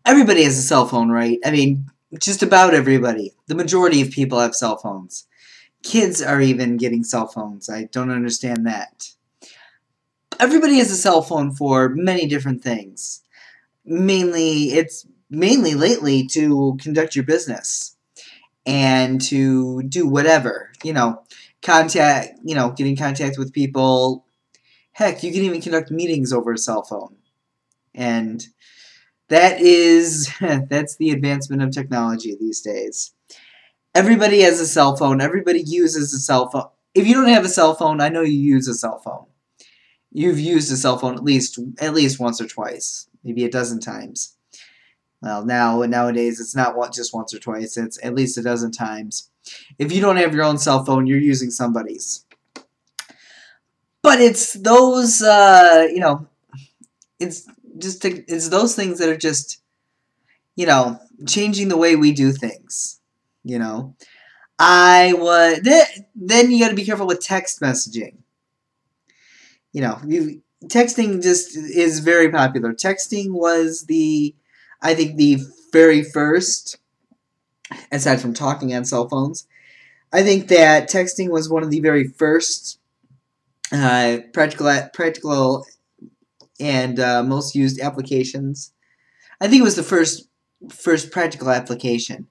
Everybody has a cell phone, right? I mean, just about everybody. The majority of people have cell phones. Kids are even getting cell phones. I don't understand that. Everybody has a cell phone for many different things. It's mainly lately to conduct your business and to do whatever. Get in contact with people. Heck, you can even conduct meetings over a cell phone. And that's the advancement of technology these days. Everybody has a cell phone. Everybody uses a cell phone. If you don't have a cell phone, I know you use a cell phone. You've used a cell phone at least once or twice, maybe a dozen times. Well, nowadays it's not just once or twice. It's at least a dozen times. If you don't have your own cell phone, you're using somebody's. But it's those, it's those things that are just, changing the way we do things. Then you got to be careful with text messaging. Texting just is very popular. Texting was I think the very first, aside from talking on cell phones, I think that texting was one of the very first practical and most used applications. I think it was the first practical application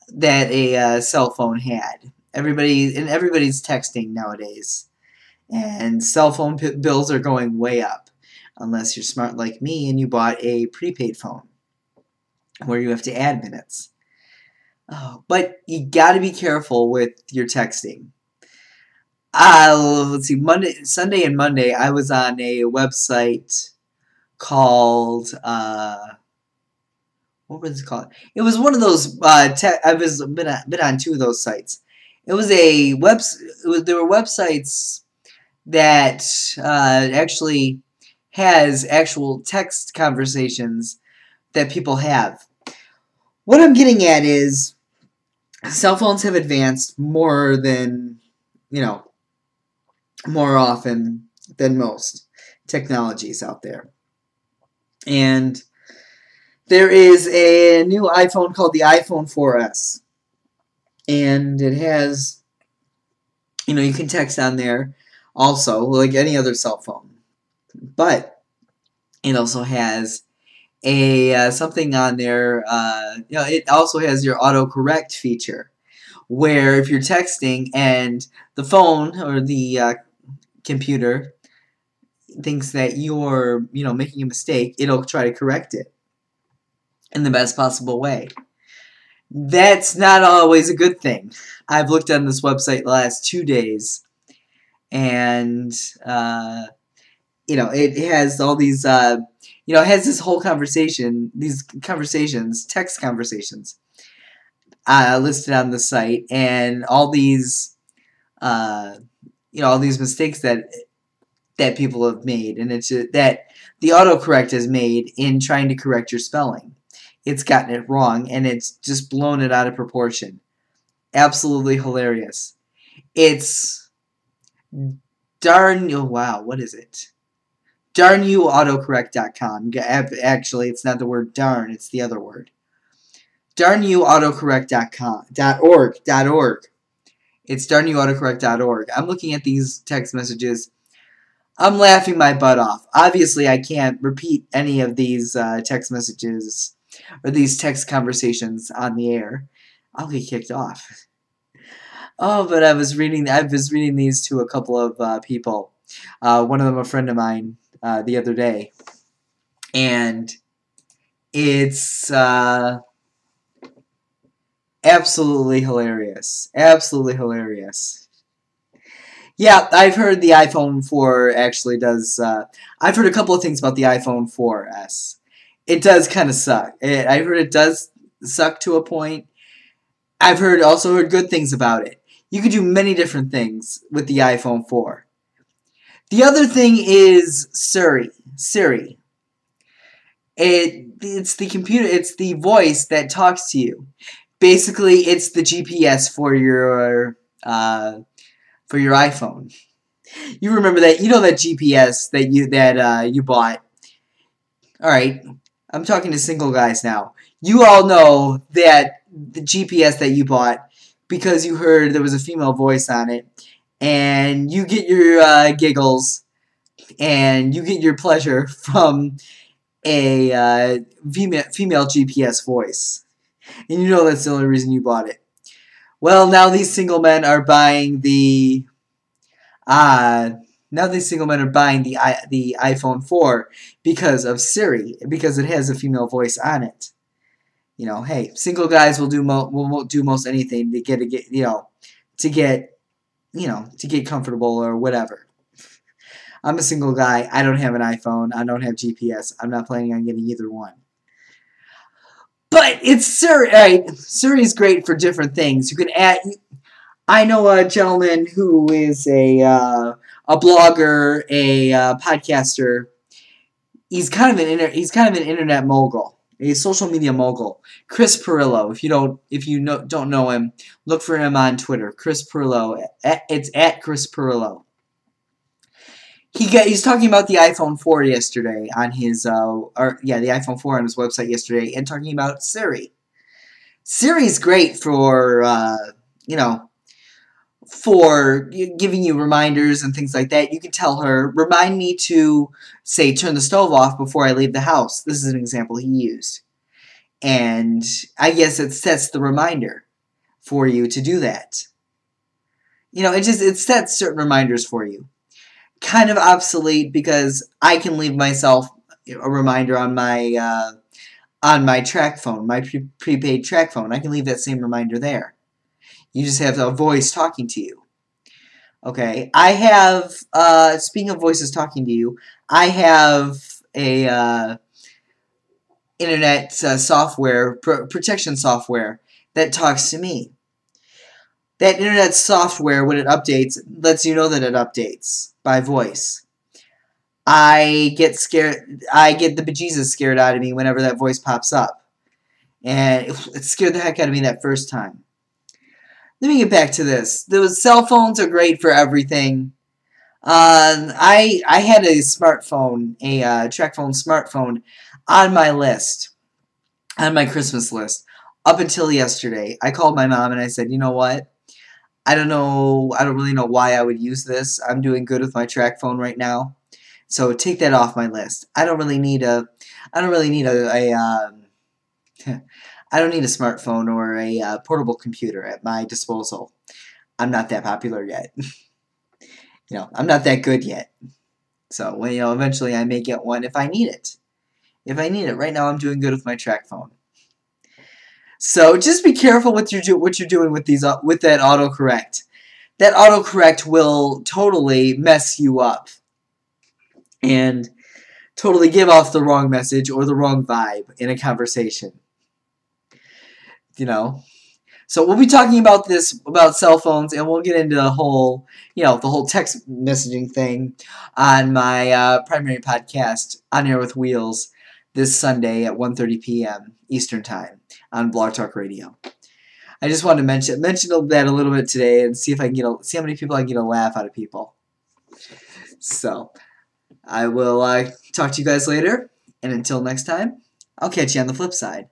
that a cell phone had. Everybody's texting nowadays, and cell phone bills are going way up, unless you're smart like me and you bought a prepaid phone where you have to add minutes. Oh, but you got to be careful with your texting. Let's see, Sunday and Monday, I was on a website called, what was it called? It was one of those, I've been on two of those sites. There were websites that actually has actual text conversations that people have. What I'm getting at is cell phones have advanced more often than most technologies out there. And there is a new iPhone called the iPhone 4S. And it has, you can text on there also, like any other cell phone. But it also has something on there, it also has your autocorrect feature, where if you're texting and the phone or the computer thinks that you're, making a mistake, it'll try to correct it in the best possible way. That's not always a good thing. I've looked on this website the last 2 days, and it has all these, it has this whole conversation, text conversations, listed on the site, and all these, all these mistakes that people have made, and it's that the autocorrect has made in trying to correct your spelling. It's gotten it wrong, and it's just blown it out of proportion. Absolutely hilarious. It's what is it? DarnYouAutocorrect.com. Actually, it's not the word darn, it's the other word. DarnYouAutocorrect.org. It's DarnYouAutocorrect.org. I'm looking at these text messages. I'm laughing my butt off. Obviously, I can't repeat any of these text messages or these text conversations on the air. I'll get kicked off. Oh, but I was reading these to a couple of people. One of them a friend of mine the other day. And it's absolutely hilarious. Absolutely hilarious. Yeah, I've heard the iPhone 4 actually does... I've heard a couple of things about the iPhone 4S. It does kind of suck. I've heard it does suck to a point. I've also heard good things about it. You could do many different things with the iPhone 4. The other thing is Siri. It's the computer. It's the voice that talks to you. Basically, it's the GPS for your iPhone. You remember that? You know that GPS that you bought. All right. I'm talking to single guys now. You all know that the GPS that you bought because you heard there was a female voice on it, and you get your giggles and you get your pleasure from a female GPS voice. And you know that's the only reason you bought it. Well, now these single men are buying the the iPhone 4 because of Siri, because it has a female voice on it. You know, hey, single guys will do most anything to get comfortable or whatever. I'm a single guy. I don't have an iPhone. I don't have GPS. I'm not planning on getting either one. But it's Siri. Right? Siri is great for different things. You can add. I know a gentleman who is a blogger, a podcaster. He's kind of an internet mogul, a social media mogul. Chris Pirillo. If you don't know him, look for him on Twitter. Chris Pirillo. It's at Chris Pirillo. He's talking about the iPhone 4 yesterday on his the iPhone 4 on his website yesterday, and talking about Siri. Siri's great for for giving you reminders and things like that. You can tell her, remind me to, say, turn the stove off before I leave the house. This is an example he used. And I guess it sets the reminder for you to do that. You know, it sets certain reminders for you. Kind of obsolete because I can leave myself a reminder on my track phone, my prepaid track phone. I can leave that same reminder there. You just have a voice talking to you. Okay, I have, speaking of voices talking to you, I have a internet software, protection software that talks to me. That internet software, when it updates, lets you know that it updates by voice. I get scared. I get the bejesus scared out of me whenever that voice pops up. And it scared the heck out of me that first time. Let me get back to this. Those cell phones are great for everything. I had a smartphone, a track phone smartphone, on my list, on my Christmas list, up until yesterday. I called my mom and I said, you know what? I don't really know why I would use this. I'm doing good with my track phone right now. So take that off my list. I don't need a smartphone or a portable computer at my disposal. I'm not that popular yet. I'm not that good yet. So, eventually I may get one if I need it. Right now I'm doing good with my track phone. So just be careful what you're doing with that autocorrect. That autocorrect will totally mess you up and totally give off the wrong message or the wrong vibe in a conversation. So we'll be talking about cell phones, and we'll get into the whole text messaging thing on my primary podcast, On Air with Wheels, this Sunday at 1:30 p.m. Eastern Time on Blog Talk Radio. I just wanted to mention that a little bit today and see if I can see how many people I can get a laugh out of people. So I will talk to you guys later, and until next time, I'll catch you on the flip side.